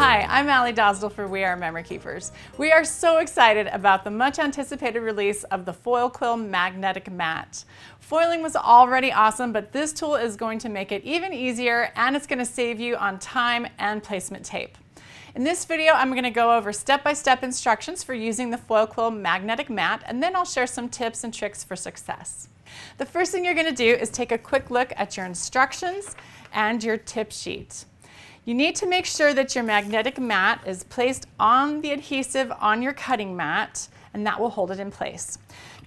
Hi, I'm Aly Dosdall for We Are Memory Keepers. We are so excited about the much anticipated release of the Foil Quill Magnetic Mat. Foiling was already awesome, but this tool is going to make it even easier, and it's going to save you on time and placement tape. In this video, I'm going to go over step-by-step instructions for using the Foil Quill Magnetic Mat, and then I'll share some tips and tricks for success. The first thing you're going to do is take a quick look at your instructions and your tip sheet. You need to make sure that your magnetic mat is placed on the adhesive on your cutting mat, and that will hold it in place.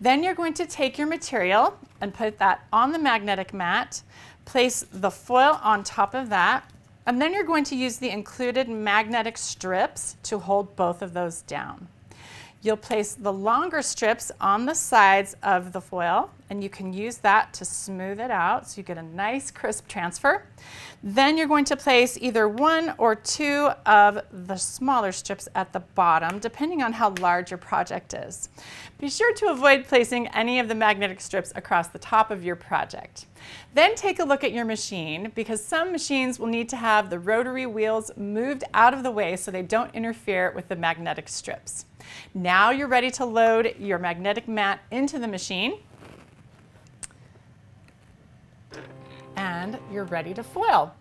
Then you're going to take your material and put that on the magnetic mat, place the foil on top of that, and then you're going to use the included magnetic strips to hold both of those down. You'll place the longer strips on the sides of the foil, and you can use that to smooth it out so you get a nice crisp transfer. Then you're going to place either one or two of the smaller strips at the bottom, depending on how large your project is. Be sure to avoid placing any of the magnetic strips across the top of your project. Then take a look at your machine, because some machines will need to have the rotary wheels moved out of the way so they don't interfere with the magnetic strips. Now you're ready to load your magnetic mat into the machine, and you're ready to foil.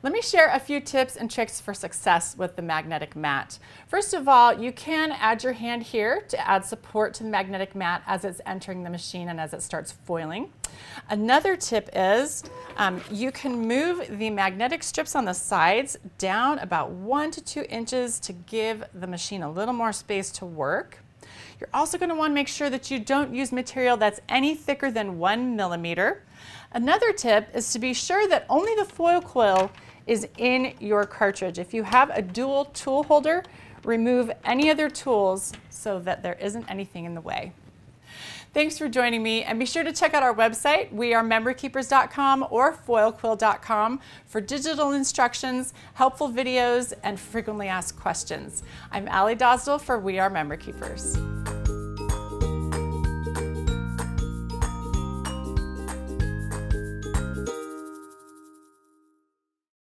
Let me share a few tips and tricks for success with the magnetic mat. First of all, you can add your hand here to add support to the magnetic mat as it's entering the machine and as it starts foiling. Another tip is you can move the magnetic strips on the sides down about 1 to 2 inches to give the machine a little more space to work. You're also going to want to make sure that you don't use material that's any thicker than 1 millimeter. Another tip is to be sure that only the foil quill is in your cartridge. If you have a dual tool holder, remove any other tools so that there isn't anything in the way. Thanks for joining me, and be sure to check out our website, wearememorykeepers.com or foilquill.com, for digital instructions, helpful videos, and frequently asked questions. I'm Aly Dosdall for We Are Memory Keepers.